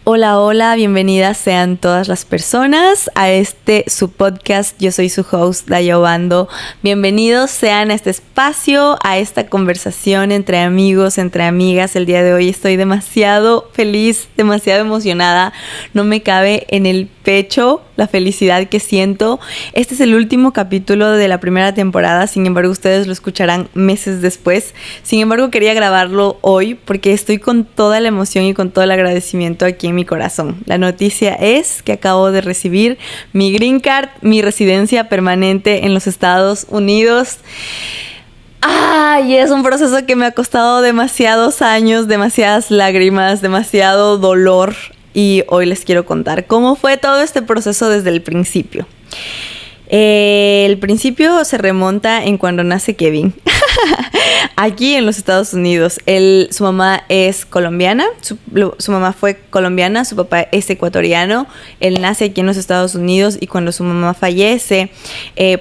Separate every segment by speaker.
Speaker 1: Hola, hola, bienvenidas sean todas las personas a su podcast. Yo soy su host, Daya Obando. Bienvenidos sean a este espacio, a esta conversación entre amigos, entre amigas. El día de hoy estoy demasiado feliz, demasiado emocionada. No me cabe en el pecho la felicidad que siento. Este es el último capítulo de la primera temporada, sin embargo ustedes lo escucharán meses después. Sin embargo quería grabarlo hoy porque estoy con toda la emoción y con todo el agradecimiento aquí en mi corazón. La noticia es que acabo de recibir mi green card, mi residencia permanente en los Estados Unidos. Y es un proceso que me ha costado demasiados años, demasiadas lágrimas, demasiado dolor. Y hoy les quiero contar cómo fue todo este proceso desde el principio. El principio se remonta en cuando nace Kevin. Aquí en los Estados Unidos. Su mamá es colombiana. Su mamá fue colombiana, su papá es ecuatoriano. Él nace aquí en los Estados Unidos y cuando su mamá fallece,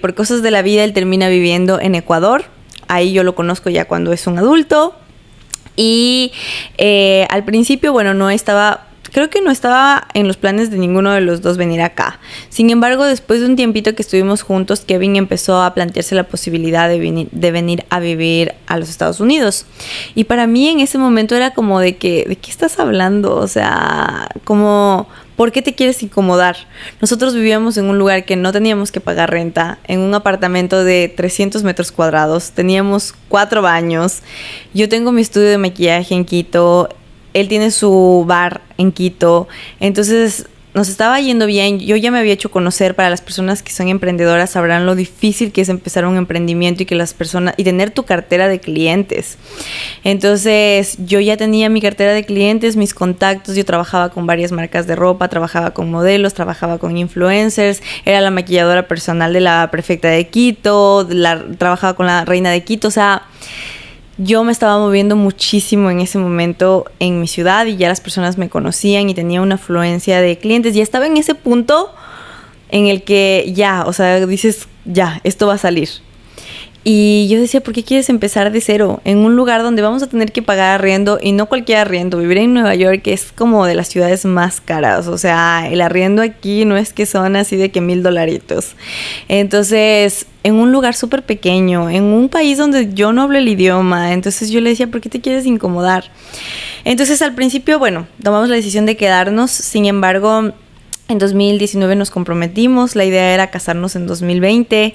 Speaker 1: por cosas de la vida, él termina viviendo en Ecuador. Ahí yo lo conozco ya cuando es un adulto. Y al principio, creo que no estaba en los planes de ninguno de los dos venir acá. Sin embargo, después de un tiempito que estuvimos juntos, Kevin empezó a plantearse la posibilidad de venir a vivir a los Estados Unidos. Y para mí en ese momento era como ¿de qué estás hablando? O sea, como ¿por qué te quieres incomodar? Nosotros vivíamos en un lugar que no teníamos que pagar renta, en un apartamento de 300 metros cuadrados. Teníamos 4 baños. Yo tengo mi estudio de maquillaje en Quito. Él tiene su bar en Quito, entonces nos estaba yendo bien. Yo ya me había hecho conocer. Para las personas que son emprendedoras sabrán lo difícil que es empezar un emprendimiento y tener tu cartera de clientes. Entonces yo ya tenía mi cartera de clientes, mis contactos. Yo trabajaba con varias marcas de ropa, trabajaba con modelos, trabajaba con influencers, era la maquilladora personal de la prefecta de Quito, trabajaba con la reina de Quito, o sea, yo me estaba moviendo muchísimo en ese momento en mi ciudad y ya las personas me conocían y tenía una afluencia de clientes. Ya estaba en ese punto en el que dices, esto va a salir. Y yo decía, ¿por qué quieres empezar de cero? En un lugar donde vamos a tener que pagar arriendo, y no cualquier arriendo. Vivir en Nueva York es como de las ciudades más caras. O sea, el arriendo aquí no es que son así de que $1,000. Entonces, en un lugar súper pequeño, en un país donde yo no hablo el idioma. Entonces yo le decía, ¿por qué te quieres incomodar? Entonces al principio, tomamos la decisión de quedarnos. Sin embargo, en 2019 nos comprometimos. La idea era casarnos en 2020.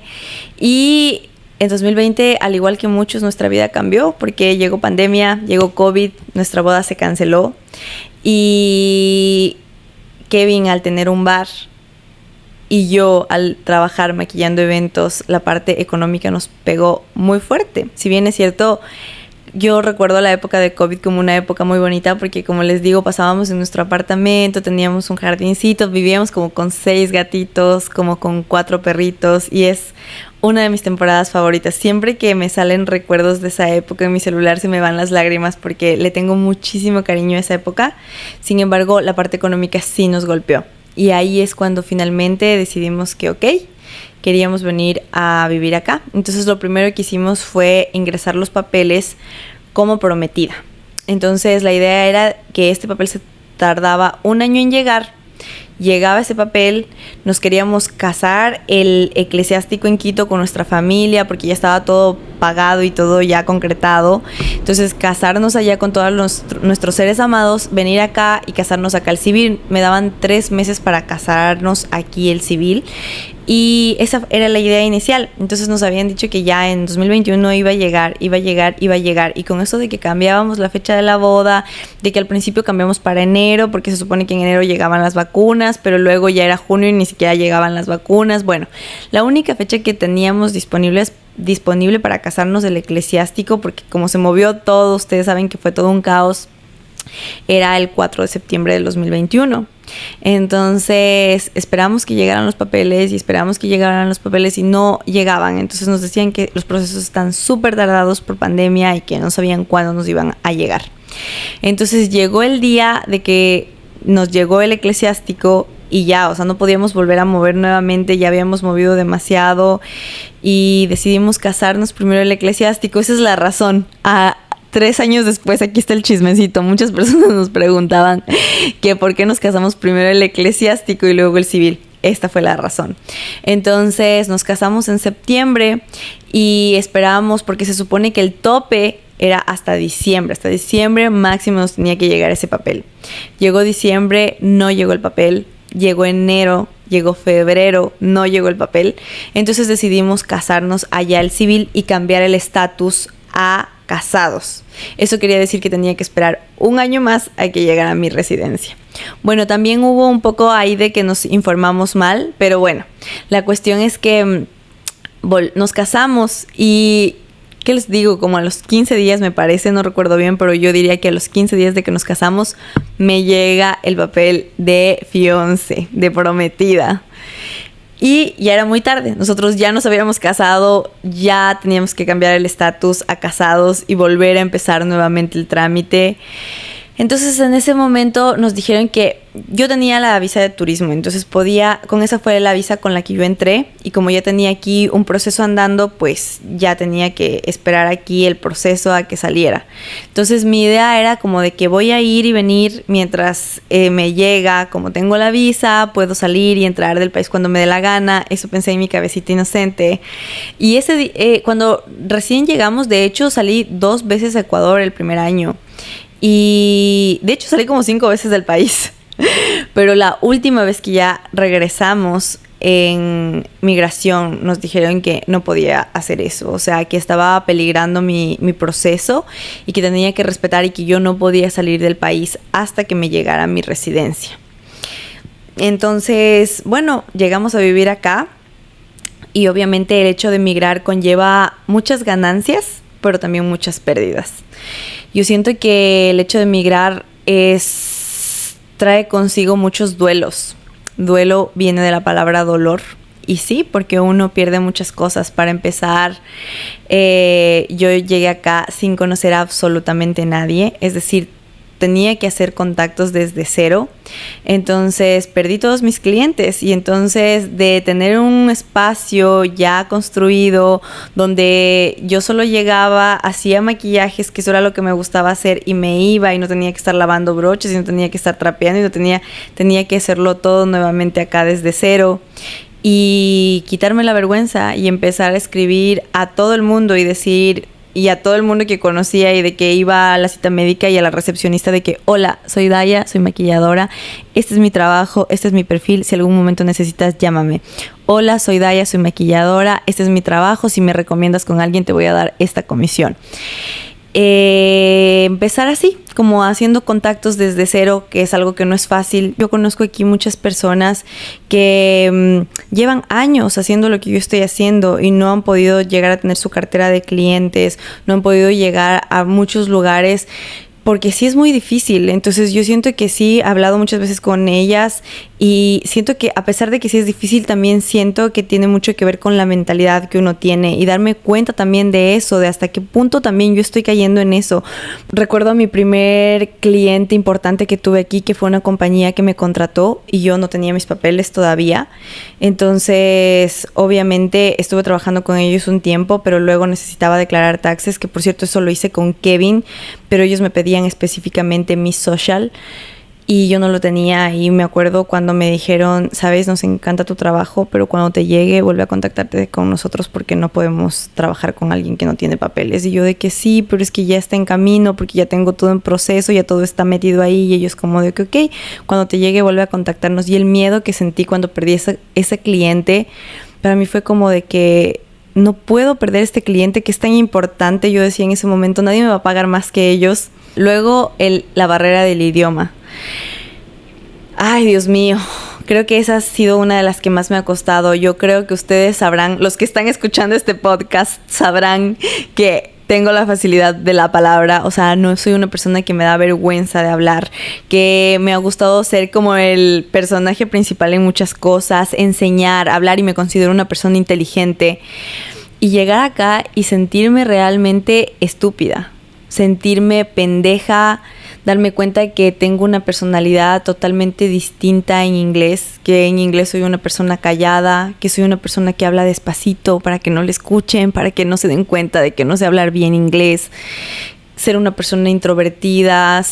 Speaker 1: Y en 2020, al igual que muchos, nuestra vida cambió porque llegó pandemia, llegó COVID, nuestra boda se canceló. Y Kevin, al tener un bar, y yo al trabajar maquillando eventos, la parte económica nos pegó muy fuerte. Si bien es cierto, yo recuerdo la época de COVID como una época muy bonita porque, como les digo, pasábamos en nuestro apartamento, teníamos un jardincito, vivíamos como con 6 gatitos, como con 4 perritos, y es una de mis temporadas favoritas. Siempre que me salen recuerdos de esa época en mi celular se me van las lágrimas porque le tengo muchísimo cariño a esa época. Sin embargo, la parte económica sí nos golpeó. Y ahí es cuando finalmente decidimos que queríamos venir a vivir acá. Entonces lo primero que hicimos fue ingresar los papeles como prometida. Entonces la idea era que este papel se tardaba 1 año en llegar. Llegaba ese papel, nos queríamos casar el eclesiástico en Quito con nuestra familia porque ya estaba todo pagado y todo ya concretado. Entonces casarnos allá con todos nuestros seres amados, venir acá y casarnos acá el civil. Me daban 3 meses para casarnos aquí el civil y esa era la idea inicial. Entonces nos habían dicho que ya en 2021 iba a llegar. Y con eso de que cambiábamos la fecha de la boda, de que al principio cambiamos para enero porque se supone que en enero llegaban las vacunas, pero luego ya era junio y ni siquiera llegaban las vacunas. Bueno, la única fecha que teníamos disponible para casarnos el eclesiástico, porque como se movió todo, ustedes saben que fue todo un caos, era el 4 de septiembre del 2021. Entonces esperamos que llegaran los papeles y no llegaban. Entonces nos decían que los procesos están súper tardados por pandemia y que no sabían cuándo nos iban a llegar. Entonces llegó el día de que nos llegó el eclesiástico y ya, no podíamos volver a mover nuevamente, ya habíamos movido demasiado y decidimos casarnos primero el eclesiástico. Esa es la razón. 3 años después, aquí está el chismecito. Muchas personas nos preguntaban que por qué nos casamos primero el eclesiástico y luego el civil. Esta fue la razón. Entonces nos casamos en septiembre y esperábamos, porque se supone que el tope era hasta diciembre. Hasta diciembre máximo nos tenía que llegar ese papel. Llegó diciembre, no llegó el papel. Llegó enero, llegó febrero, no llegó el papel. Entonces decidimos casarnos allá el civil y cambiar el estatus a casados. Eso quería decir que tenía que esperar un año más a que llegara mi residencia. Bueno, también hubo un poco ahí de que nos informamos mal, pero bueno, la cuestión es que nos casamos y... ¿qué les digo? Como a los 15 días me parece, no recuerdo bien, pero yo diría que a los 15 días de que nos casamos me llega el papel de fiancé, de prometida. Y ya era muy tarde, nosotros ya nos habíamos casado, ya teníamos que cambiar el estatus a casados y volver a empezar nuevamente el trámite. Entonces en ese momento nos dijeron que yo tenía la visa de turismo, entonces con esa fue la visa con la que yo entré, y como ya tenía aquí un proceso andando, pues ya tenía que esperar aquí el proceso a que saliera. Entonces mi idea era como de que voy a ir y venir mientras me llega, como tengo la visa, puedo salir y entrar del país cuando me dé la gana. Eso pensé en mi cabecita inocente. Y cuando recién llegamos, de hecho salí 2 veces a Ecuador el primer año. Y de hecho salí como 5 veces del país. Pero la última vez que ya regresamos en migración nos dijeron que no podía hacer eso. O sea, que estaba peligrando mi proceso y que tenía que respetar y que yo no podía salir del país hasta que me llegara mi residencia. Entonces, bueno, llegamos a vivir acá. Y obviamente el hecho de migrar conlleva muchas ganancias, pero también muchas pérdidas. Yo siento que el hecho de migrar trae consigo muchos duelos. Duelo viene de la palabra dolor. Y sí, porque uno pierde muchas cosas. Para empezar, yo llegué acá sin conocer a absolutamente nadie. Es decir, tenía que hacer contactos desde cero. Entonces perdí todos mis clientes, y entonces de tener un espacio ya construido donde yo solo llegaba, hacía maquillajes, que eso era lo que me gustaba hacer, y me iba y no tenía que estar lavando broches y no tenía que estar trapeando y no tenía que hacerlo todo nuevamente acá desde cero. Y quitarme la vergüenza y empezar a escribir a todo el mundo y decir... y a todo el mundo que conocía y de que iba a la cita médica y a la recepcionista de que hola, soy Daya, soy maquilladora, este es mi trabajo, este es mi perfil, si algún momento necesitas llámame. Hola, soy Daya, soy maquilladora, este es mi trabajo, si me recomiendas con alguien te voy a dar esta comisión. Empezar así, como haciendo contactos desde cero, que es algo que no es fácil. Yo conozco aquí muchas personas que llevan años haciendo lo que yo estoy haciendo y no han podido llegar a tener su cartera de clientes, no han podido llegar a muchos lugares, porque sí es muy difícil. Entonces yo siento que sí, he hablado muchas veces con ellas y siento que a pesar de que sí es difícil, también siento que tiene mucho que ver con la mentalidad que uno tiene, y darme cuenta también de eso, de hasta qué punto también yo estoy cayendo en eso. Recuerdo a mi primer cliente importante que tuve aquí, que fue una compañía que me contrató y yo no tenía mis papeles todavía. Entonces obviamente estuve trabajando con ellos un tiempo, pero luego necesitaba declarar taxes, que por cierto eso lo hice con Kevin, pero ellos me pedían específicamente mi social y yo no lo tenía. Y me acuerdo cuando me dijeron, sabes, nos encanta tu trabajo, pero cuando te llegue vuelve a contactarte con nosotros porque no podemos trabajar con alguien que no tiene papeles. Y yo de que sí, pero es que ya está en camino, porque ya tengo todo en proceso, ya todo está metido ahí. Y ellos como de que ok, cuando te llegue vuelve a contactarnos. Y el miedo que sentí cuando perdí ese cliente, para mí fue como de que no puedo perder este cliente que es tan importante. Yo decía en ese momento, nadie me va a pagar más que ellos. Luego la barrera del idioma. Ay, Dios mío, creo que esa ha sido una de las que más me ha costado. Yo creo que ustedes sabrán, los que están escuchando este podcast sabrán que tengo la facilidad de la palabra. O sea, no soy una persona que me da vergüenza de hablar, que me ha gustado ser como el personaje principal en muchas cosas, enseñar, hablar, y me considero una persona inteligente. Y llegar acá y sentirme realmente estúpida, sentirme pendeja, darme cuenta de que tengo una personalidad totalmente distinta en inglés, que en inglés soy una persona callada, que soy una persona que habla despacito para que no le escuchen, para que no se den cuenta de que no sé hablar bien inglés. ser una persona introvertida,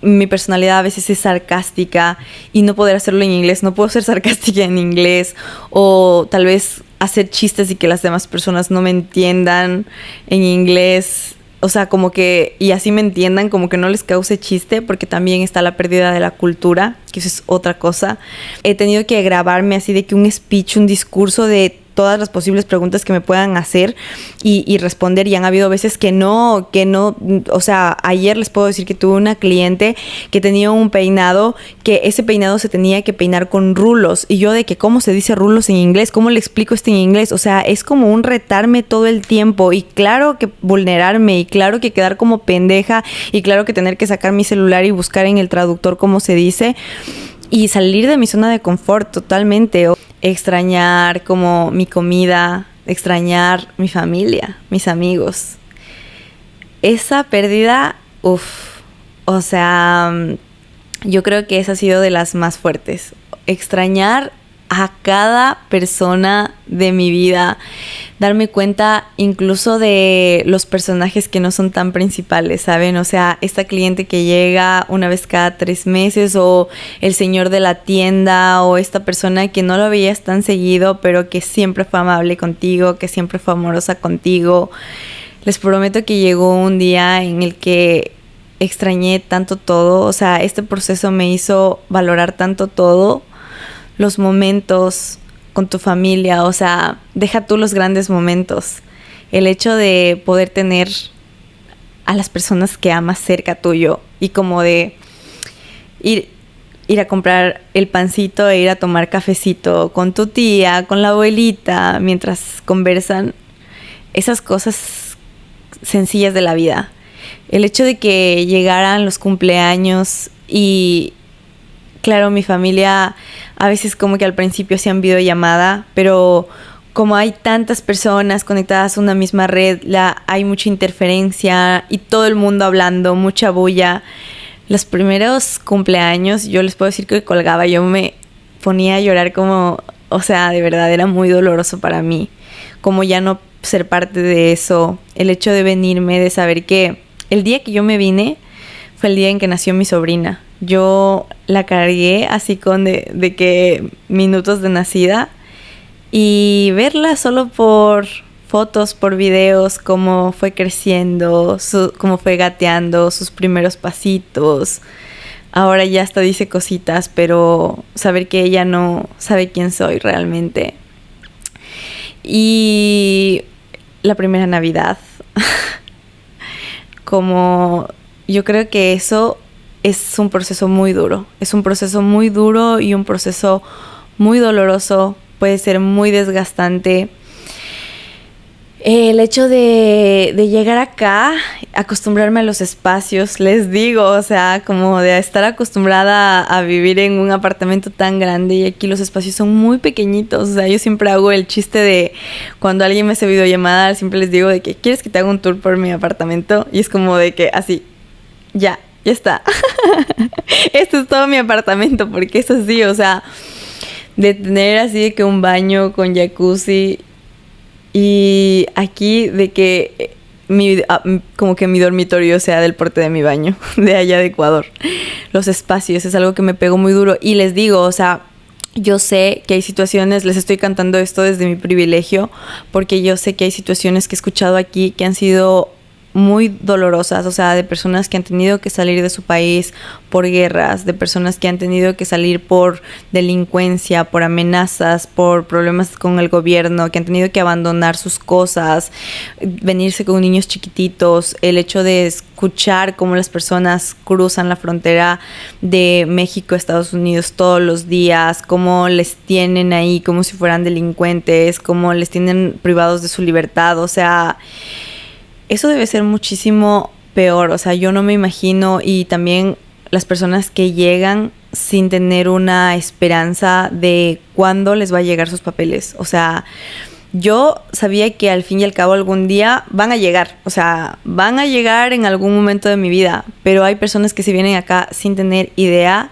Speaker 1: mi personalidad a veces es sarcástica y no poder hacerlo en inglés, no puedo ser sarcástica en inglés, o tal vez hacer chistes y que las demás personas no me entiendan en inglés, o sea, como que, y así me entiendan, como que no les cause chiste, porque también está la pérdida de la cultura, que eso es otra cosa. He tenido que grabarme así de que un speech, un discurso de todas las posibles preguntas que me puedan hacer y responder, y han habido veces que no, o sea, ayer les puedo decir que tuve una cliente que tenía un peinado, que ese peinado se tenía que peinar con rulos, y yo de que cómo se dice rulos en inglés, cómo le explico esto en inglés, o sea, es como un retarme todo el tiempo, y claro que vulnerarme, y claro que quedar como pendeja, y claro que tener que sacar mi celular y buscar en el traductor cómo se dice, y salir de mi zona de confort totalmente. Extrañar como mi comida, extrañar mi familia, mis amigos. Esa pérdida, o sea, yo creo que esa ha sido de las más fuertes. Extrañar a cada persona de mi vida, darme cuenta incluso de los personajes que no son tan principales, ¿saben? O sea, esta cliente que llega una vez cada 3 meses, o el señor de la tienda, o esta persona que no lo veías tan seguido, pero que siempre fue amable contigo, que siempre fue amorosa contigo. Les prometo que llegó un día en el que extrañé tanto todo, o sea, este proceso me hizo valorar tanto todo, los momentos con tu familia, o sea, deja tú los grandes momentos. El hecho de poder tener a las personas que amas cerca tuyo, y como de ir a comprar el pancito e ir a tomar cafecito con tu tía, con la abuelita, mientras conversan, esas cosas sencillas de la vida. El hecho de que llegaran los cumpleaños y claro, mi familia a veces como que al principio hacían videollamada, pero como hay tantas personas conectadas a una misma red, hay mucha interferencia y todo el mundo hablando, mucha bulla. Los primeros cumpleaños, yo les puedo decir que colgaba, yo me ponía a llorar como, o sea, de verdad era muy doloroso para mí, como ya no ser parte de eso, el hecho de venirme, de saber que el día que yo me vine fue el día en que nació mi sobrina. Yo la cargué así con de que minutos de nacida, y verla solo por fotos, por videos, cómo fue creciendo, cómo fue gateando, sus primeros pasitos. Ahora ya hasta dice cositas, pero saber que ella no sabe quién soy realmente. Y la primera Navidad, como yo creo que eso es un proceso muy duro. Es un proceso muy duro y un proceso muy doloroso. Puede ser muy desgastante. El hecho de llegar acá, acostumbrarme a los espacios, les digo, o sea, como de estar acostumbrada a vivir en un apartamento tan grande, y aquí los espacios son muy pequeñitos. O sea, yo siempre hago el chiste de cuando alguien me hace videollamada, siempre les digo de que ¿quieres que te haga un tour por mi apartamento? Y es como de que así, ya está. Esto es todo mi apartamento, porque es así, o sea, de tener así de que un baño con jacuzzi, y aquí de que como que mi dormitorio sea del porte de mi baño, de allá de Ecuador. Los espacios es algo que me pegó muy duro, y les digo, o sea, yo sé que hay situaciones, les estoy cantando esto desde mi privilegio, porque yo sé que hay situaciones que he escuchado aquí que han sido muy dolorosas, o sea, de personas que han tenido que salir de su país por guerras, de personas que han tenido que salir por delincuencia, por amenazas, por problemas con el gobierno, que han tenido que abandonar sus cosas, venirse con niños chiquititos, el hecho de escuchar cómo las personas cruzan la frontera de México a Estados Unidos todos los días, cómo les tienen ahí como si fueran delincuentes, cómo les tienen privados de su libertad, o sea, eso debe ser muchísimo peor. O sea, yo no me imagino, y también las personas que llegan sin tener una esperanza de cuándo les va a llegar sus papeles. O sea, yo sabía que al fin y al cabo algún día van a llegar. O sea, van a llegar en algún momento de mi vida, pero hay personas que se vienen acá sin tener idea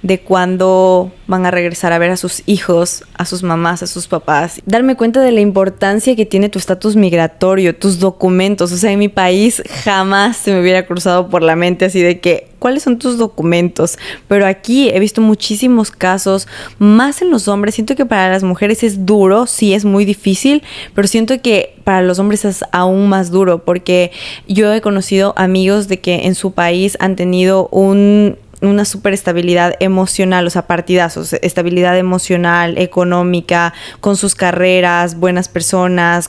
Speaker 1: de cuándo van a regresar a ver a sus hijos, a sus mamás, a sus papás. Darme cuenta de la importancia que tiene tu estatus migratorio, tus documentos. O sea, en mi país jamás se me hubiera cruzado por la mente así de que, ¿cuáles son tus documentos? Pero aquí he visto muchísimos casos, más en los hombres. Siento que para las mujeres es duro, sí es muy difícil, pero siento que para los hombres es aún más duro, porque yo he conocido amigos de que en su país han tenido una súper estabilidad emocional, o sea, partidazos, estabilidad emocional, económica, con sus carreras, buenas personas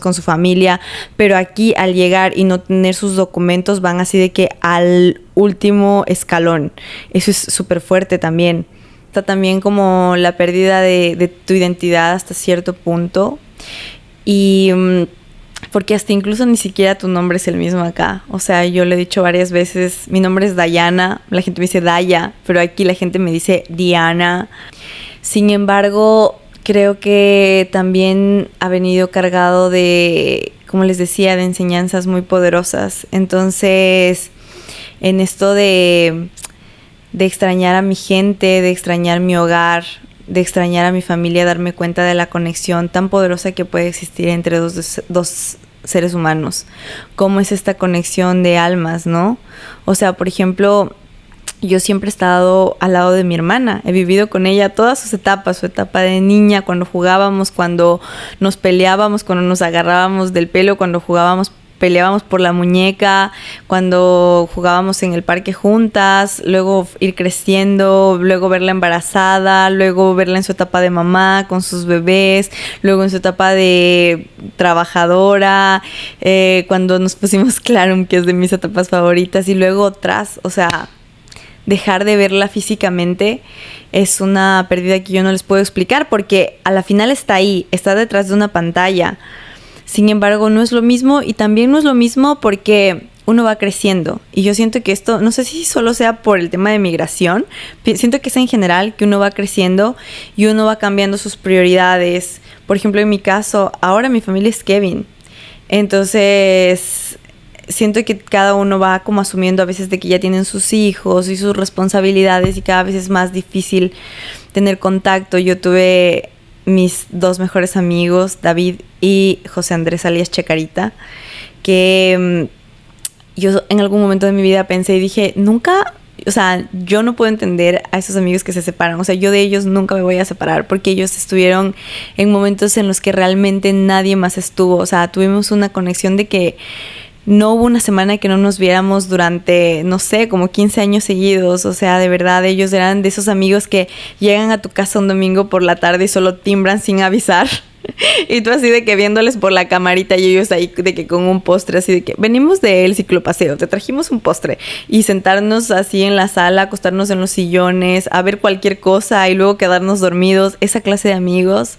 Speaker 1: con su familia, pero aquí al llegar y no tener sus documentos van así de que al último escalón. Eso es súper fuerte también. Está también como la pérdida de tu identidad hasta cierto punto, y porque hasta incluso ni siquiera tu nombre es el mismo acá. O sea, yo le he dicho varias veces, mi nombre es Dayana, la gente me dice Daya, pero aquí la gente me dice Diana. Sin embargo, creo que también ha venido cargado de, como les decía, de enseñanzas muy poderosas. Entonces, en esto de extrañar a mi gente, de extrañar mi hogar, de extrañar a mi familia, darme cuenta de la conexión tan poderosa que puede existir entre dos seres humanos. ¿Cómo es esta conexión de almas, no? O sea, por ejemplo, yo siempre he estado al lado de mi hermana. He vivido con ella todas sus etapas, su etapa de niña, cuando jugábamos, cuando nos peleábamos, cuando nos agarrábamos del pelo, cuando peleábamos por la muñeca, cuando jugábamos en el parque juntas, luego ir creciendo, luego verla embarazada, luego verla en su etapa de mamá con sus bebés, luego en su etapa de trabajadora, cuando nos pusimos Clarum, que es de mis etapas favoritas, y luego otras. O sea, dejar de verla físicamente es una pérdida que yo no les puedo explicar, porque a la final está ahí, está detrás de una pantalla. Sin embargo, no es lo mismo, y también no es lo mismo porque uno va creciendo. Y yo siento que esto, no sé si solo sea por el tema de migración, siento que es en general que uno va creciendo y uno va cambiando sus prioridades. Por ejemplo, en mi caso, ahora mi familia es Kevin. Entonces, siento que cada uno va como asumiendo a veces de que ya tienen sus hijos y sus responsabilidades, y cada vez es más difícil tener contacto. Yo tuve mis dos mejores amigos, David y José Andrés alias Checarita, que yo en algún momento de mi vida pensé y dije, nunca, o sea, yo no puedo entender a esos amigos que se separan. O sea, yo de ellos nunca me voy a separar, porque ellos estuvieron en momentos en los que realmente nadie más estuvo. O sea, tuvimos una conexión de que no hubo una semana que no nos viéramos durante, no sé, como 15 años seguidos. O sea, de verdad, ellos eran de esos amigos que llegan a tu casa un domingo por la tarde y solo timbran sin avisar. Y tú así de que viéndoles por la camarita, y ellos ahí de que con un postre, así de que venimos del ciclopaseo, te trajimos un postre. Y sentarnos así en la sala, acostarnos en los sillones, a ver cualquier cosa y luego quedarnos dormidos. Esa clase de amigos.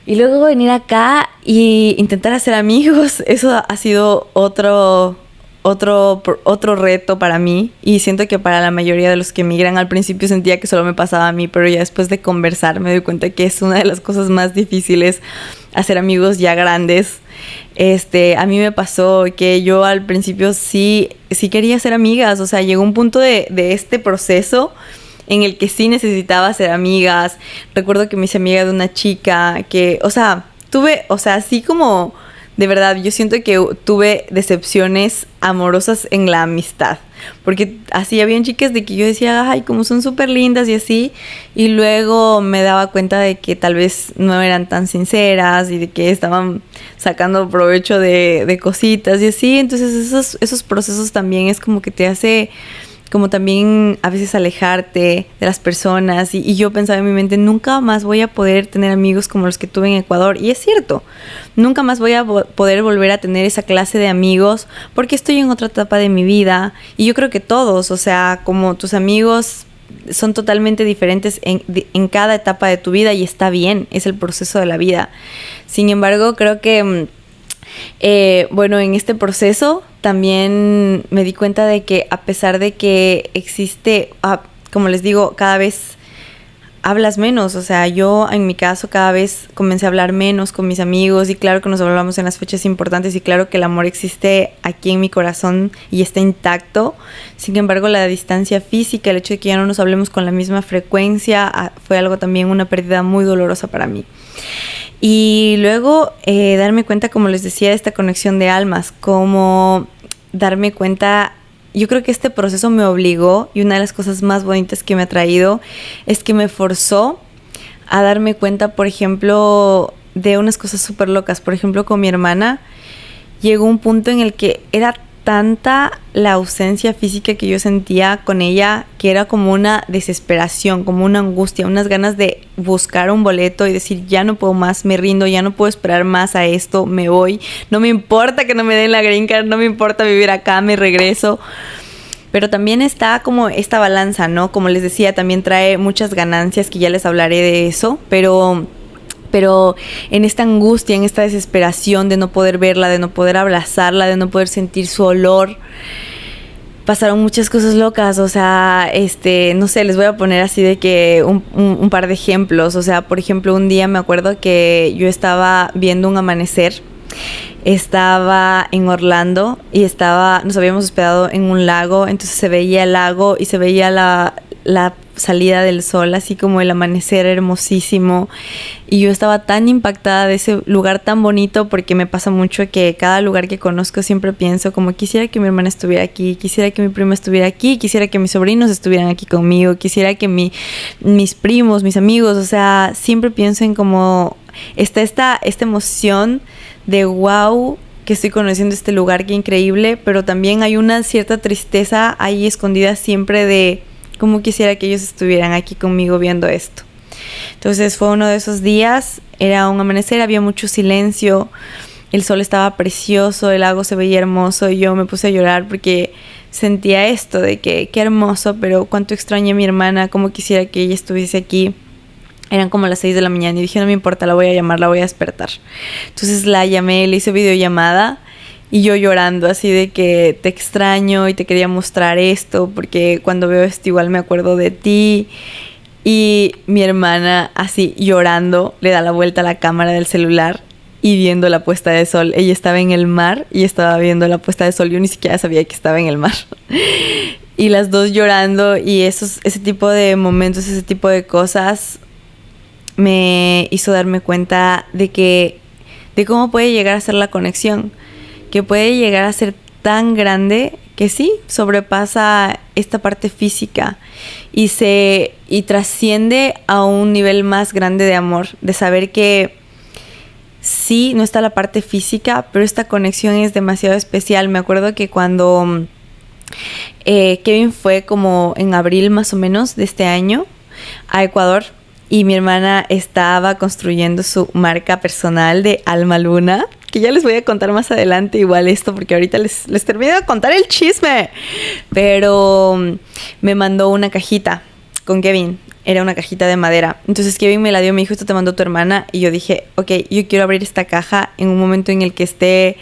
Speaker 1: Y luego venir acá y intentar hacer amigos, eso ha sido otro reto para mí. Y siento que para la mayoría de los que emigran, al principio sentía que solo me pasaba a mí, pero ya después de conversar me doy cuenta que es una de las cosas más difíciles, hacer amigos ya grandes. A mí me pasó que yo al principio sí quería ser amigas. O sea, llegó un punto de este proceso en el que sí necesitaba ser amigas. Recuerdo que me hice amiga de una chica que, o sea, así como, de verdad, yo siento que tuve decepciones amorosas en la amistad, porque así habían chicas de que yo decía, ay, como son súper lindas y así, y luego me daba cuenta de que tal vez no eran tan sinceras y de que estaban sacando provecho de cositas y así. Entonces esos procesos también es como que te hace como también a veces alejarte de las personas, y yo pensaba en mi mente, nunca más voy a poder tener amigos como los que tuve en Ecuador. Y es cierto, nunca más voy a poder volver a tener esa clase de amigos, porque estoy en otra etapa de mi vida. Y yo creo que todos, o sea, como tus amigos son totalmente diferentes en cada etapa de tu vida, y está bien, es el proceso de la vida. Sin embargo, creo que en este proceso también me di cuenta de que, a pesar de que existe, como les digo, cada vez hablas menos. O sea, yo en mi caso cada vez comencé a hablar menos con mis amigos, y claro que nos hablamos en las fechas importantes, y claro que el amor existe aquí en mi corazón y está intacto. Sin embargo, la distancia física, el hecho de que ya no nos hablemos con la misma frecuencia, fue algo también, una pérdida muy dolorosa para mí. Y luego darme cuenta, como les decía, de esta conexión de almas, como darme cuenta. Yo creo que este proceso me obligó, y una de las cosas más bonitas que me ha traído es que me forzó a darme cuenta, por ejemplo, de unas cosas súper locas. Por ejemplo, con mi hermana llegó un punto en el que era tanta la ausencia física que yo sentía con ella, que era como una desesperación, como una angustia, unas ganas de buscar un boleto y decir, ya no puedo más, me rindo, ya no puedo esperar más a esto, me voy, no me importa que no me den la green card, no me importa vivir acá, me regreso. Pero también está como esta balanza, ¿no? Como les decía, también trae muchas ganancias, que ya les hablaré de eso, pero en esta angustia, en esta desesperación de no poder verla, de no poder abrazarla, de no poder sentir su olor, pasaron muchas cosas locas. O sea, no sé, les voy a poner así de que un par de ejemplos. O sea, por ejemplo, un día me acuerdo que yo estaba viendo un amanecer. Estaba en Orlando y nos habíamos hospedado en un lago, entonces se veía el lago y se veía la salida del sol, así como el amanecer hermosísimo. Y yo estaba tan impactada de ese lugar tan bonito, porque me pasa mucho que cada lugar que conozco siempre pienso como, quisiera que mi hermana estuviera aquí, quisiera que mi prima estuviera aquí, quisiera que mis sobrinos estuvieran aquí conmigo, quisiera que mis primos, mis amigos, o sea, siempre pienso en como esta emoción de wow, que estoy conociendo este lugar, qué increíble, pero también hay una cierta tristeza ahí escondida siempre de cómo quisiera que ellos estuvieran aquí conmigo viendo esto. Entonces fue uno de esos días, era un amanecer, había mucho silencio, el sol estaba precioso, el lago se veía hermoso, y yo me puse a llorar porque sentía esto de que qué hermoso, pero cuánto extrañé a mi hermana, cómo quisiera que ella estuviese aquí. Eran como las 6 de la mañana y dije, no me importa, la voy a llamar, la voy a despertar. Entonces la llamé, le hice videollamada, y yo llorando así de que te extraño y te quería mostrar esto, porque cuando veo esto igual me acuerdo de ti. Y mi hermana así llorando le da la vuelta a la cámara del celular y viendo la puesta de sol. Ella estaba en el mar y estaba viendo la puesta de sol. Yo ni siquiera sabía que estaba en el mar. Y las dos llorando, y ese tipo de momentos, ese tipo de cosas me hizo darme cuenta de cómo puede llegar a ser la conexión, que puede llegar a ser tan grande que sí, sobrepasa esta parte física y trasciende a un nivel más grande de amor, de saber que sí, no está la parte física, pero esta conexión es demasiado especial. Me acuerdo que cuando Kevin fue como en abril más o menos de este año a Ecuador, y mi hermana estaba construyendo su marca personal de Alma Luna, que ya les voy a contar más adelante igual esto, porque ahorita les termino de contar el chisme. Pero me mandó una cajita con Kevin, era una cajita de madera. Entonces Kevin me la dio, me dijo, esto te mandó tu hermana. Y yo dije, ok, yo quiero abrir esta caja en un momento en el que esté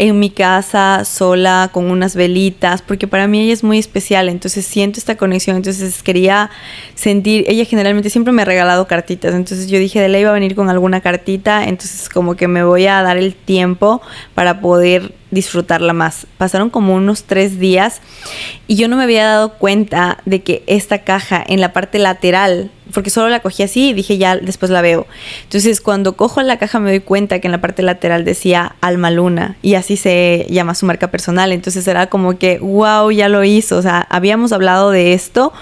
Speaker 1: en mi casa sola con unas velitas, porque para mí ella es muy especial, entonces siento esta conexión. Entonces quería sentir, ella generalmente siempre me ha regalado cartitas, entonces yo dije, de ley iba a venir con alguna cartita, entonces como que me voy a dar el tiempo para poder disfrutarla más. Pasaron como unos 3 días y yo no me había dado cuenta de que esta caja en la parte lateral, porque solo la cogí así y dije ya después la veo. Entonces cuando cojo la caja me doy cuenta que en la parte lateral decía Alma Luna, y así se llama su marca personal. Entonces era como que wow, ya lo hizo. O sea, habíamos hablado de esto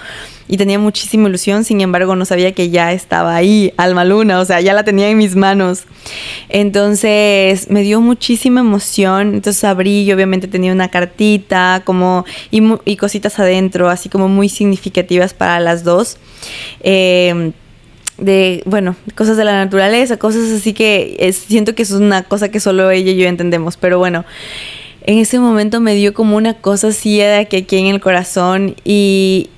Speaker 1: y tenía muchísima ilusión, sin embargo no sabía que ya estaba ahí Alma Luna, o sea, ya la tenía en mis manos. Entonces me dio muchísima emoción. Entonces abrí y obviamente tenía una cartita como y cositas adentro, así como muy significativas para las dos. Cosas de la naturaleza, cosas así que siento que eso es una cosa que solo ella y yo entendemos, pero bueno, en ese momento me dio como una cosa así de que aquí en el corazón, y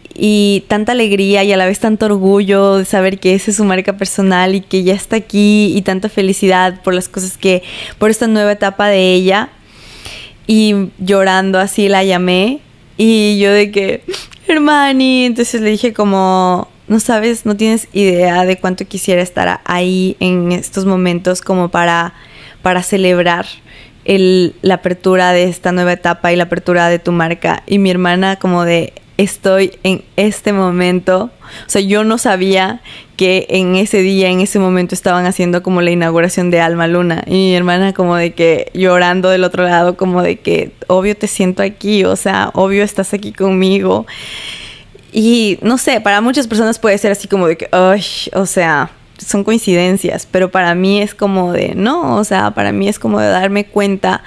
Speaker 1: tanta alegría y a la vez tanto orgullo de saber que esa es su marca personal y que ya está aquí, y tanta felicidad por las cosas por esta nueva etapa de ella. Y llorando así la llamé, y yo de que, hermani, entonces le dije como, no sabes, no tienes idea de cuánto quisiera estar ahí en estos momentos como para celebrar la apertura de esta nueva etapa y la apertura de tu marca. Y mi hermana como de, estoy en este momento. O sea, yo no sabía que en ese día, en ese momento estaban haciendo como la inauguración de Alma Luna. Y mi hermana como de que llorando del otro lado, como de que obvio te siento aquí, o sea, obvio estás aquí conmigo. Y no sé, para muchas personas puede ser así como de que, ay, o sea, son coincidencias, pero para mí es como de, no, o sea, para mí es como de darme cuenta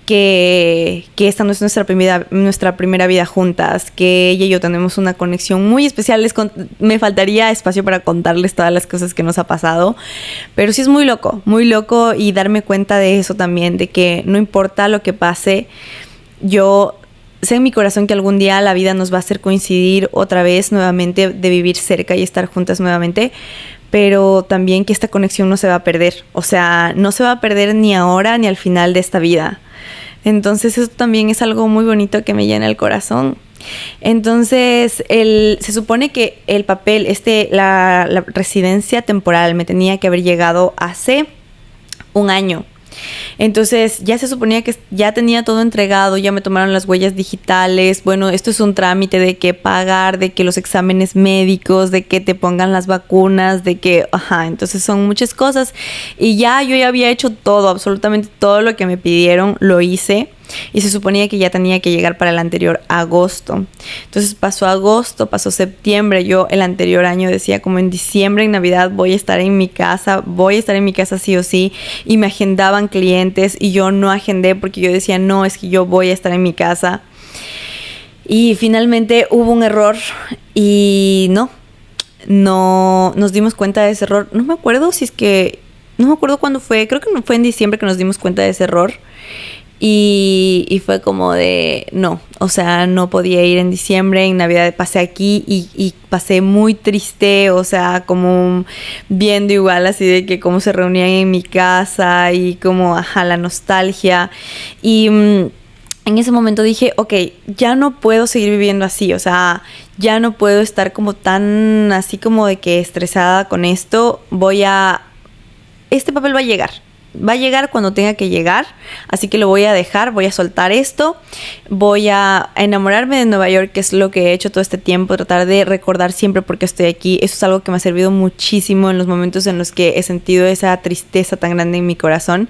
Speaker 1: que esta no es nuestra primera vida juntas, que ella y yo tenemos una conexión muy especial. Me faltaría espacio para contarles todas las cosas que nos ha pasado, pero sí es muy loco y darme cuenta de eso también, de que no importa lo que pase, yo sé en mi corazón que algún día la vida nos va a hacer coincidir otra vez nuevamente, de vivir cerca y estar juntas nuevamente, pero también que esta conexión no se va a perder. O sea, no se va a perder ni ahora ni al final de esta vida. Entonces eso también es algo muy bonito que me llena el corazón. Entonces se supone que el papel, la residencia temporal me tenía que haber llegado hace un año. Entonces ya se suponía que ya tenía todo entregado, ya me tomaron las huellas digitales. Bueno, esto es un trámite de que pagar, de que los exámenes médicos, de que te pongan las vacunas, de que, entonces son muchas cosas. Y yo ya había hecho todo, absolutamente todo lo que me pidieron, lo hice. Y se suponía que ya tenía que llegar para el anterior agosto. Entonces pasó agosto, pasó septiembre. Yo el anterior año decía como en diciembre, en Navidad, voy a estar en mi casa sí o sí. Y me agendaban clientes y yo no agendé porque yo decía, no, es que yo voy a estar en mi casa. Y finalmente hubo un error y no nos dimos cuenta de ese error. No me acuerdo cuándo fue. Creo que no fue en diciembre que nos dimos cuenta de ese error. Y fue como de, no, o sea, no podía ir en diciembre, en Navidad pasé aquí y pasé muy triste, o sea, como viendo igual así de que cómo se reunían en mi casa y como, la nostalgia. Y en ese momento dije, ok, ya no puedo seguir viviendo así, o sea, ya no puedo estar como tan así como de que estresada con esto. Este papel va a llegar cuando tenga que llegar, así que lo voy a dejar, voy a soltar esto, voy a enamorarme de Nueva York, que es lo que he hecho todo este tiempo, tratar de recordar siempre por qué estoy aquí. Eso es algo que me ha servido muchísimo en los momentos en los que he sentido esa tristeza tan grande en mi corazón,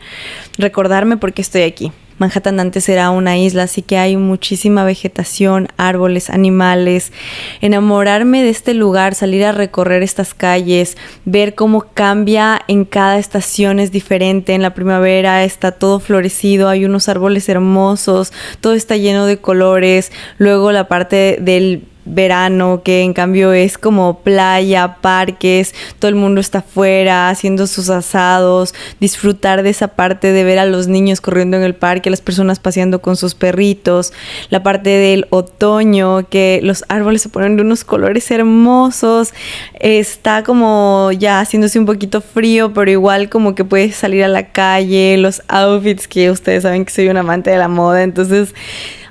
Speaker 1: recordarme por qué estoy aquí. Manhattan antes era una isla, así que hay muchísima vegetación, árboles, animales. Enamorarme de este lugar, salir a recorrer estas calles, ver cómo cambia en cada estación es diferente. En la primavera está todo florecido, hay unos árboles hermosos, todo está lleno de colores. Luego la parte del verano, que en cambio es como playa, parques, todo el mundo está afuera haciendo sus asados, disfrutar de esa parte de ver a los niños corriendo en el parque, las personas paseando con sus perritos, la parte del otoño, que los árboles se ponen de unos colores hermosos, está como ya haciéndose un poquito frío, pero igual como que puedes salir a la calle, los outfits, que ustedes saben que soy un amante de la moda, entonces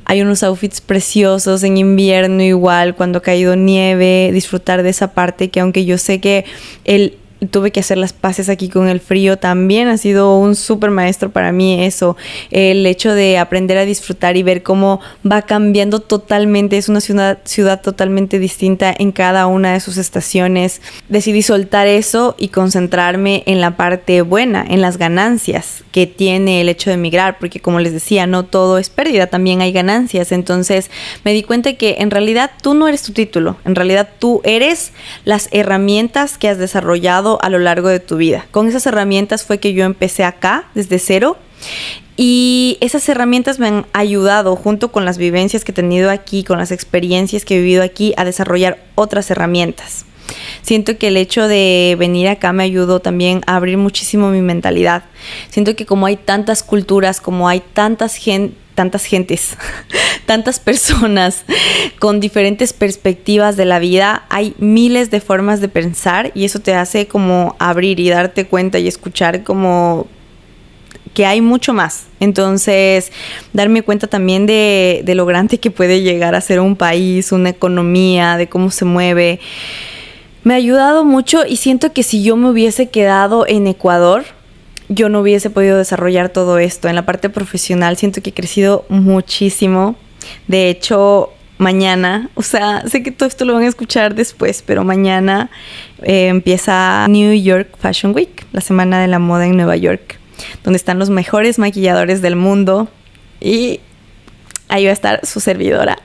Speaker 1: hay unos outfits preciosos en invierno igual, cuando ha caído nieve, disfrutar de esa parte que aunque yo sé que tuve que hacer las paces aquí con el frío, también ha sido un súper maestro para mí eso, el hecho de aprender a disfrutar y ver cómo va cambiando totalmente, es una ciudad totalmente distinta en cada una de sus estaciones. Decidí soltar eso y concentrarme en la parte buena, en las ganancias que tiene el hecho de emigrar, porque como les decía, no todo es pérdida, también hay ganancias. Entonces me di cuenta que en realidad tú no eres tu título, en realidad tú eres las herramientas que has desarrollado a lo largo de tu vida. Con esas herramientas fue que yo empecé acá desde cero, y esas herramientas me han ayudado, junto con las vivencias que he tenido aquí, con las experiencias que he vivido aquí, a desarrollar otras herramientas. Siento que el hecho de venir acá me ayudó también a abrir muchísimo mi mentalidad. Siento que como hay tantas culturas, como hay tantas gentes, tantas personas con diferentes perspectivas de la vida, hay miles de formas de pensar, y eso te hace como abrir y darte cuenta y escuchar como que hay mucho más. Entonces, darme cuenta también de lo grande que puede llegar a ser un país, una economía, de cómo se mueve. Me ha ayudado mucho y siento que si yo me hubiese quedado en Ecuador, yo no hubiese podido desarrollar todo esto. En la parte profesional siento que he crecido muchísimo. De hecho, mañana, o sea, sé que todo esto lo van a escuchar después, pero mañana empieza New York Fashion Week, la semana de la moda en Nueva York, donde están los mejores maquilladores del mundo y ahí va a estar su servidora.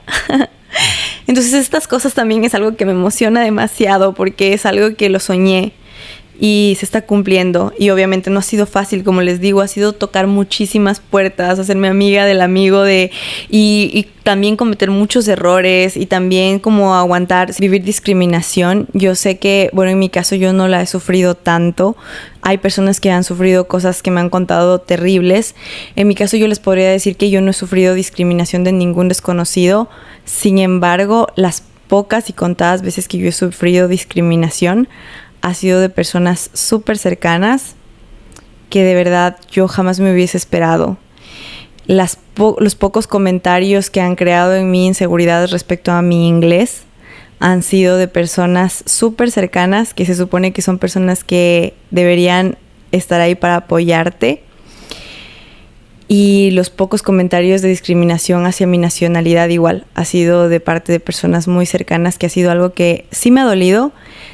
Speaker 1: Entonces estas cosas también es algo que me emociona demasiado porque es algo que lo soñé y se está cumpliendo. Y obviamente no ha sido fácil, como les digo, ha sido tocar muchísimas puertas, hacerme amiga del amigo y también cometer muchos errores y también como aguantar, vivir discriminación. Yo sé que, bueno, en mi caso yo no la he sufrido tanto. Hay personas que han sufrido cosas que me han contado terribles. En mi caso yo les podría decir que yo no he sufrido discriminación de ningún desconocido. Sin embargo, las pocas y contadas veces que yo he sufrido discriminación ha sido de personas súper cercanas que de verdad yo jamás me hubiese esperado. Los pocos comentarios que han creado en mí inseguridades respecto a mi inglés han sido de personas súper cercanas que se supone que son personas que deberían estar ahí para apoyarte. Y los pocos comentarios de discriminación hacia mi nacionalidad igual ha sido de parte de personas muy cercanas, que ha sido algo que sí me ha dolido.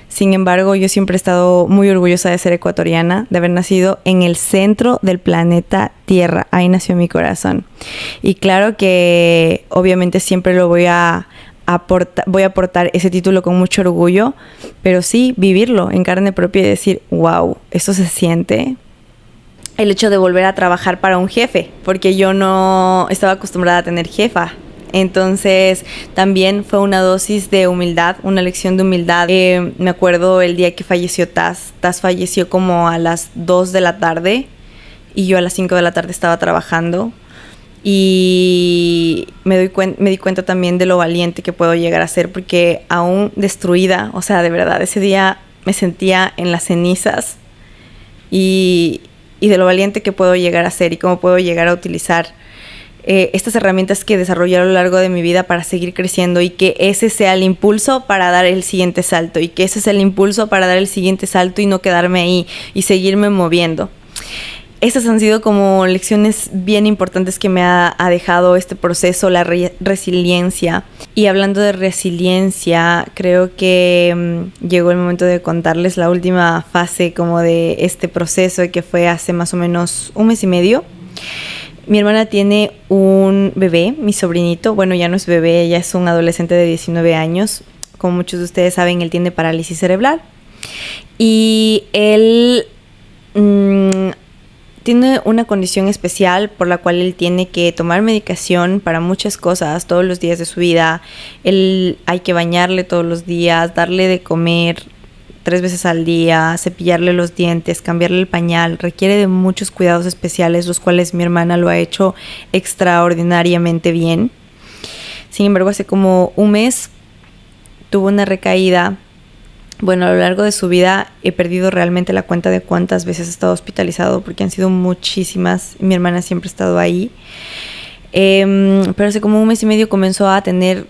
Speaker 1: Sin embargo, yo siempre he estado muy orgullosa de ser ecuatoriana, de haber nacido en el centro del planeta Tierra. Ahí nació mi corazón. Y claro que obviamente siempre lo voy a aportar ese título con mucho orgullo, pero sí vivirlo en carne propia y decir, wow, esto se siente. El hecho de volver a trabajar para un jefe, porque yo no estaba acostumbrada a tener jefa. Entonces también fue una dosis de humildad, una lección de humildad. Me acuerdo el día que falleció Taz. Taz falleció como a las 2 de la tarde y yo a las 5 de la tarde estaba trabajando. Y me di cuenta también de lo valiente que puedo llegar a ser, porque aún destruida, o sea, de verdad, ese día me sentía en las cenizas y de lo valiente que puedo llegar a ser y cómo puedo llegar a utilizar estas herramientas que desarrollé a lo largo de mi vida para seguir creciendo, y que ese sea el impulso para dar el siguiente salto, y que ese sea el impulso para dar el siguiente salto y no quedarme ahí y seguirme moviendo. Estas han sido como lecciones bien importantes que me ha dejado este proceso, la resiliencia. Y hablando de resiliencia, creo que llegó el momento de contarles la última fase como de este proceso, que fue hace más o menos 1 mes y medio. Mi hermana tiene un bebé, mi sobrinito. Bueno, ya no es bebé, ella es un adolescente de 19 años. Como muchos de ustedes saben, él tiene parálisis cerebral. Y él tiene una condición especial por la cual él tiene que tomar medicación para muchas cosas todos los días de su vida. Él hay que bañarle todos los días, darle de comer 3 veces al día, cepillarle los dientes, cambiarle el pañal. Requiere de muchos cuidados especiales, los cuales mi hermana lo ha hecho extraordinariamente bien. Sin embargo, hace como 1 mes tuvo una recaída. Bueno, a lo largo de su vida he perdido realmente la cuenta de cuántas veces ha estado hospitalizado, porque han sido muchísimas. Mi hermana siempre ha estado ahí. Pero hace como 1 mes y medio comenzó a tener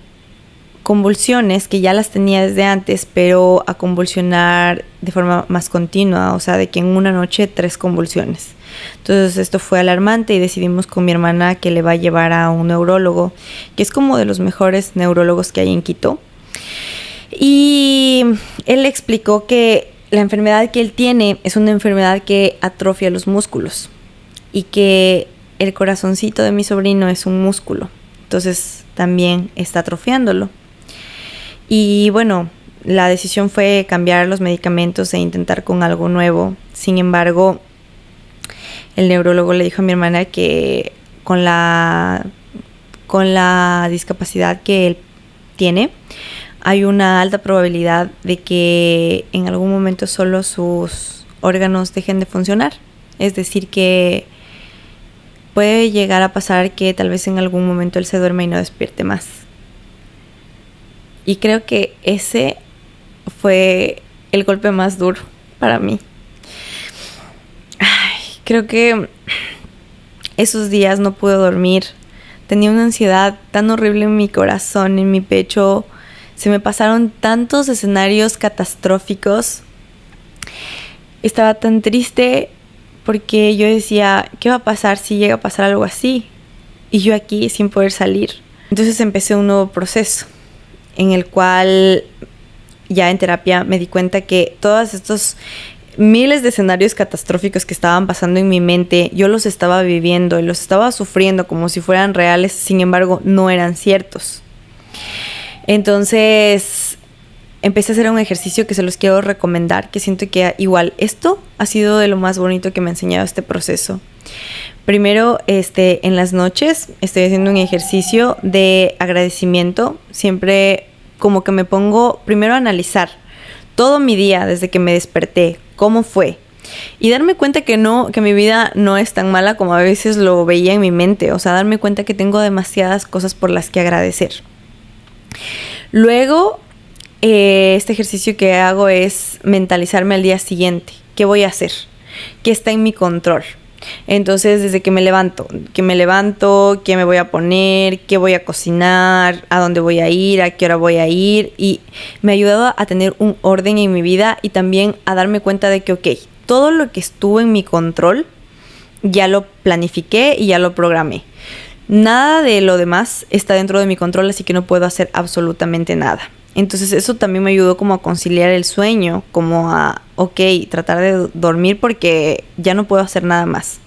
Speaker 1: convulsiones, que ya las tenía desde antes, pero a convulsionar de forma más continua, o sea, de que en una noche 3 convulsiones. Entonces esto fue alarmante y decidimos con mi hermana que le va a llevar a un neurólogo, que es como de los mejores neurólogos que hay en Quito. Y él le explicó que la enfermedad que él tiene es una enfermedad que atrofia los músculos y que el corazoncito de mi sobrino es un músculo, entonces también está atrofiándolo. Y bueno, la decisión fue cambiar los medicamentos e intentar con algo nuevo. Sin embargo, el neurólogo le dijo a mi hermana que con la discapacidad que él tiene, hay una alta probabilidad de que en algún momento solo sus órganos dejen de funcionar. Es decir, que puede llegar a pasar que tal vez en algún momento él se duerma y no despierte más. Y creo que ese fue el golpe más duro para mí. Creo que esos días no pude dormir. Tenía una ansiedad tan horrible en mi corazón, en mi pecho. Se me pasaron tantos escenarios catastróficos. Estaba tan triste porque yo decía, ¿qué va a pasar si llega a pasar algo así? Y yo aquí sin poder salir. Entonces empecé un nuevo proceso en el cual ya en terapia me di cuenta que todos estos miles de escenarios catastróficos que estaban pasando en mi mente, yo los estaba viviendo y los estaba sufriendo como si fueran reales, sin embargo no eran ciertos. Entonces empecé a hacer un ejercicio que se los quiero recomendar, que siento que igual esto ha sido de lo más bonito que me ha enseñado este proceso. Primero, en las noches estoy haciendo un ejercicio de agradecimiento. Siempre como que me pongo primero a analizar todo mi día desde que me desperté, cómo fue. Y darme cuenta que mi vida no es tan mala como a veces lo veía en mi mente. O sea, darme cuenta que tengo demasiadas cosas por las que agradecer. Luego, este ejercicio que hago es mentalizarme al día siguiente. ¿Qué voy a hacer? ¿Qué está en mi control? Entonces, desde que me levanto, qué me voy a poner, qué voy a cocinar, a dónde voy a ir, a qué hora voy a ir, y me ha ayudado a tener un orden en mi vida y también a darme cuenta de que, ok, todo lo que estuvo en mi control ya lo planifiqué y ya lo programé. Nada de lo demás está dentro de mi control, así que no puedo hacer absolutamente nada. Entonces eso también me ayudó como a conciliar el sueño, como a, tratar de dormir porque ya no puedo hacer nada más.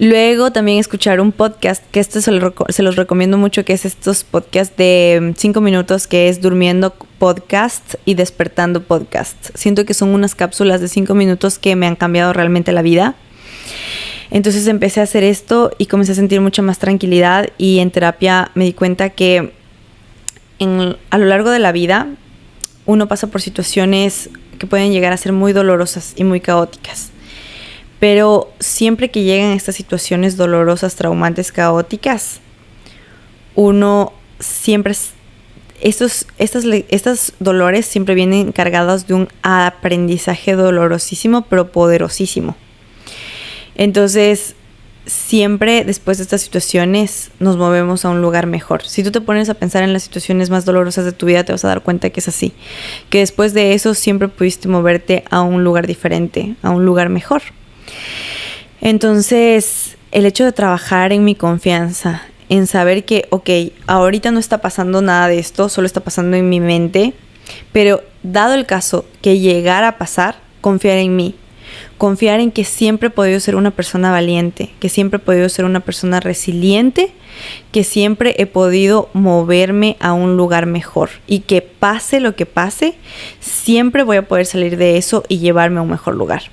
Speaker 1: Luego también escuchar un podcast, que se los recomiendo mucho, que es estos podcasts de 5 minutos, que es Durmiendo Podcast y Despertando Podcast. Siento que son unas cápsulas de 5 minutos que me han cambiado realmente la vida. Entonces empecé a hacer esto y comencé a sentir mucha más tranquilidad, y en terapia me di cuenta que a lo largo de la vida uno pasa por situaciones que pueden llegar a ser muy dolorosas y muy caóticas. Pero siempre que llegan estas situaciones dolorosas, traumantes, caóticas, uno siempre... Estos dolores siempre vienen cargados de un aprendizaje dolorosísimo, pero poderosísimo. Entonces, siempre después de estas situaciones nos movemos a un lugar mejor. Si tú te pones a pensar en las situaciones más dolorosas de tu vida, te vas a dar cuenta que es así. Que después de eso siempre pudiste moverte a un lugar diferente, a un lugar mejor. Entonces, el hecho de trabajar en mi confianza, en saber que, ahorita no está pasando nada de esto, solo está pasando en mi mente, pero dado el caso que llegara a pasar, confiar en mí. Confiar en que siempre he podido ser una persona valiente, que siempre he podido ser una persona resiliente, que siempre he podido moverme a un lugar mejor, y que pase lo que pase, siempre voy a poder salir de eso y llevarme a un mejor lugar.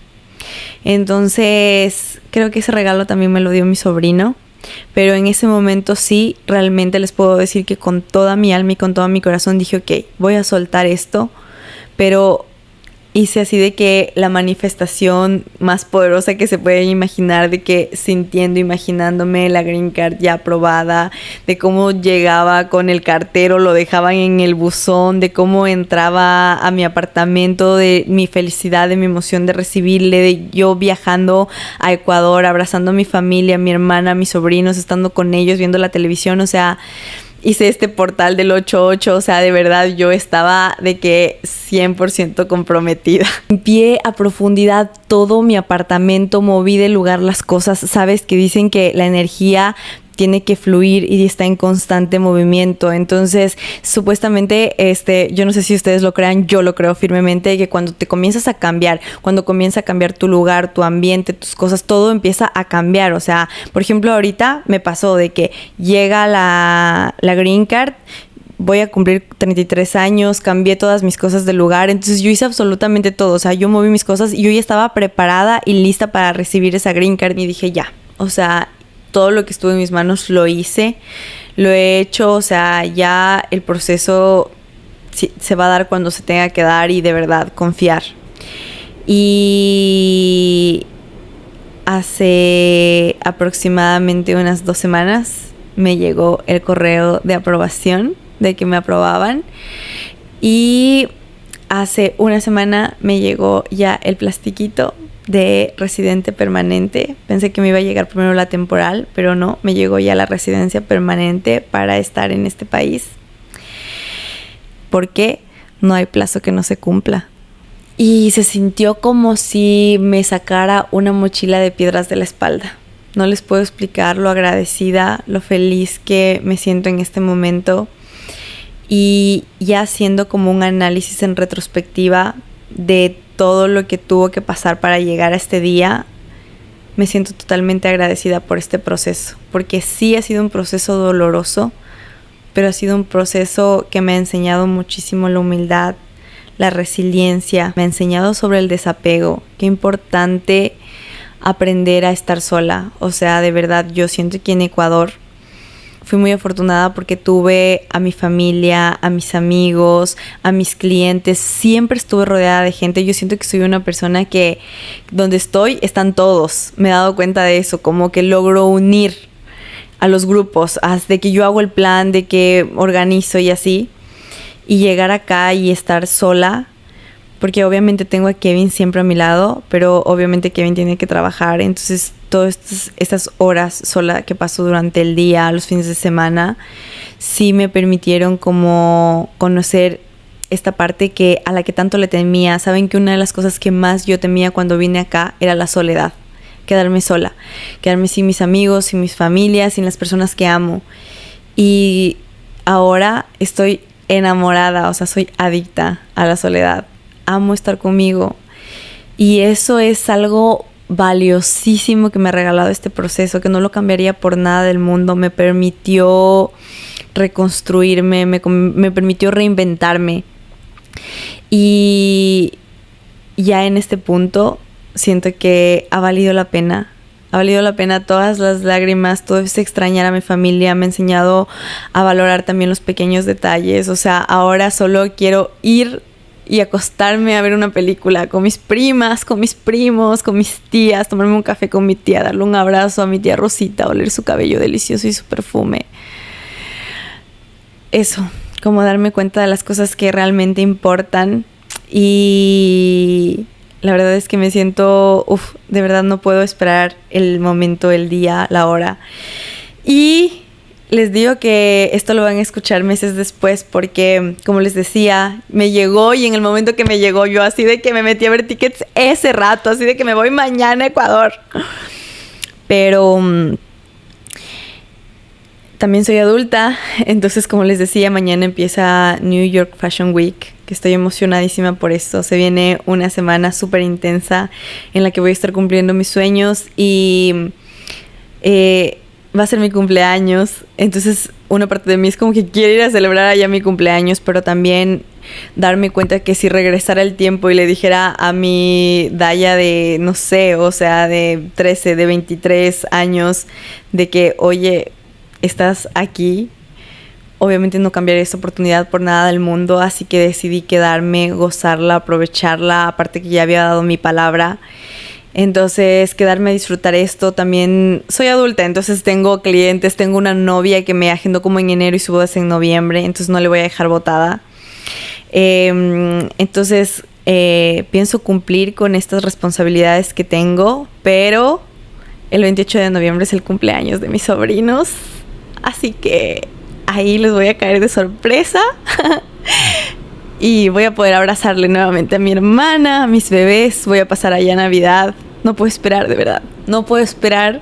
Speaker 1: Entonces, creo que ese regalo también me lo dio mi sobrino, pero en ese momento sí, realmente les puedo decir que con toda mi alma y con todo mi corazón dije, voy a soltar esto, pero hice así de que la manifestación más poderosa que se puede imaginar, de que imaginándome la green card ya aprobada, de cómo llegaba con el cartero, lo dejaban en el buzón, de cómo entraba a mi apartamento, de mi felicidad, de mi emoción de recibirle, de yo viajando a Ecuador, abrazando a mi familia, a mi hermana, a mis sobrinos, estando con ellos, viendo la televisión, o sea... Hice este portal del 88, o sea, de verdad yo estaba de que 100% comprometida. Limpié a profundidad todo mi apartamento, moví de lugar las cosas. Sabes que dicen que la energía tiene que fluir y está en constante movimiento. Entonces, supuestamente, yo no sé si ustedes lo crean, yo lo creo firmemente, que cuando te comienzas a cambiar, cuando comienza a cambiar tu lugar, tu ambiente, tus cosas, todo empieza a cambiar. O sea, por ejemplo, ahorita me pasó de que llega la Green Card, voy a cumplir 33 años, cambié todas mis cosas del lugar, entonces yo hice absolutamente todo. O sea, yo moví mis cosas y yo ya estaba preparada y lista para recibir esa Green Card, y dije ya, o sea, todo lo que estuvo en mis manos lo hice, lo he hecho, o sea, ya el proceso se va a dar cuando se tenga que dar, y de verdad confiar. Y hace aproximadamente unas 2 semanas me llegó el correo de aprobación, de que me aprobaban, y hace una semana me llegó ya el plastiquito de residente permanente. Pensé que me iba a llegar primero la temporal, pero no, me llegó ya la residencia permanente para estar en este país. porque no hay plazo que no se cumpla. Y se sintió como si me sacara una mochila de piedras de la espalda. No les puedo explicar lo agradecida, lo feliz que me siento en este momento. Y ya haciendo como un análisis en retrospectiva de todo lo que tuvo que pasar para llegar a este día, me siento totalmente agradecida por este proceso, porque sí ha sido un proceso doloroso, pero ha sido un proceso que me ha enseñado muchísimo la humildad, la resiliencia, me ha enseñado sobre el desapego. Qué importante aprender a estar sola. O sea, de verdad, yo siento que en Ecuador fui muy afortunada porque tuve a mi familia, a mis amigos, a mis clientes. Siempre estuve rodeada de gente. Yo siento que soy una persona que donde estoy están todos. Me he dado cuenta de eso, como que logro unir a los grupos, de que yo hago el plan, de que organizo y así. Y llegar acá y estar sola, porque obviamente tengo a Kevin siempre a mi lado, pero obviamente Kevin tiene que trabajar. Entonces todas estas horas sola que paso durante el día, los fines de semana, sí me permitieron como conocer esta parte a la que tanto le temía. Saben que una de las cosas que más yo temía cuando vine acá era la soledad, quedarme sola, quedarme sin mis amigos, sin mis familias, sin las personas que amo. Y ahora estoy enamorada, o sea, soy adicta a la soledad. Amo estar conmigo. Y eso es algo valiosísimo que me ha regalado este proceso, que no lo cambiaría por nada del mundo. Me permitió reconstruirme, me permitió reinventarme. Y ya en este punto siento que ha valido la pena. Ha valido la pena todas las lágrimas, todo ese extrañar a mi familia. Me ha enseñado a valorar también los pequeños detalles. O sea, ahora solo quiero ir y acostarme a ver una película con mis primas, con mis primos, con mis tías, tomarme un café con mi tía, darle un abrazo a mi tía Rosita, oler su cabello delicioso y su perfume. Eso, como darme cuenta de las cosas que realmente importan. Y la verdad es que me siento, de verdad no puedo esperar el momento, el día, la hora. Y les digo que esto lo van a escuchar meses después porque, como les decía, me llegó y en el momento que me llegó yo así de que me metí a ver tickets ese rato, así de que me voy mañana a Ecuador. Pero también soy adulta, entonces como les decía, mañana empieza New York Fashion Week, que estoy emocionadísima por esto. Se viene una semana súper intensa en la que voy a estar cumpliendo mis sueños y va a ser mi cumpleaños. Entonces una parte de mí es como que quiero ir a celebrar allá mi cumpleaños, pero también darme cuenta que si regresara el tiempo y le dijera a mi Daya de, no sé, o sea, de 13, de 23 años, de que, oye, estás aquí, obviamente no cambiaría esta oportunidad por nada del mundo, así que decidí quedarme, gozarla, aprovecharla, aparte que ya había dado mi palabra. Entonces, quedarme a disfrutar esto. También soy adulta, entonces tengo clientes, tengo una novia que me agendó como en enero y su boda es en noviembre, entonces no le voy a dejar botada. Entonces, pienso cumplir con estas responsabilidades que tengo, pero el 28 de noviembre es el cumpleaños de mis sobrinos, así que ahí les voy a caer de sorpresa. Y voy a poder abrazarle nuevamente a mi hermana, a mis bebés. Voy a pasar allá Navidad. No puedo esperar, de verdad. No puedo esperar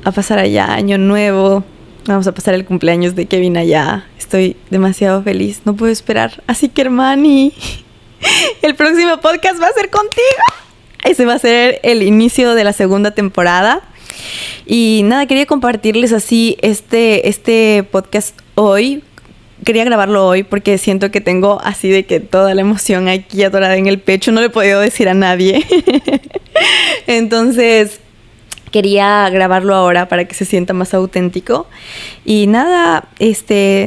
Speaker 1: a pasar allá Año Nuevo. Vamos a pasar el cumpleaños de Kevin allá. Estoy demasiado feliz. No puedo esperar. Así que, hermani, el próximo podcast va a ser contigo. Ese va a ser el inicio de la segunda temporada. Y nada, quería compartirles así este podcast hoy. Quería grabarlo hoy porque siento que tengo así de que toda la emoción aquí atorada en el pecho. No le he podido decir a nadie. Entonces quería grabarlo ahora para que se sienta más auténtico. Y nada,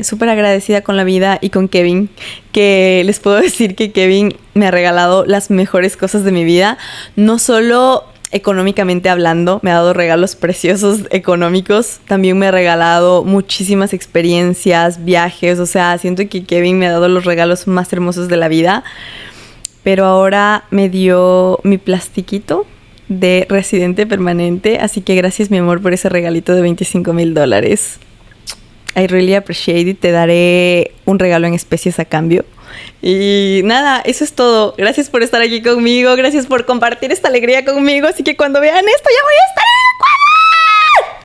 Speaker 1: súper agradecida con la vida y con Kevin, que les puedo decir que Kevin me ha regalado las mejores cosas de mi vida. No solo económicamente hablando, me ha dado regalos preciosos económicos. También me ha regalado muchísimas experiencias, viajes. O sea, siento que Kevin me ha dado los regalos más hermosos de la vida. Pero ahora me dio mi plastiquito de residente permanente. Así que gracias, mi amor, por ese regalito de $25,000. I really appreciate it. Te daré un regalo en especies a cambio. Y nada, eso es todo. Gracias por estar aquí conmigo. Gracias por compartir esta alegría conmigo. Así que cuando vean esto ya voy a estar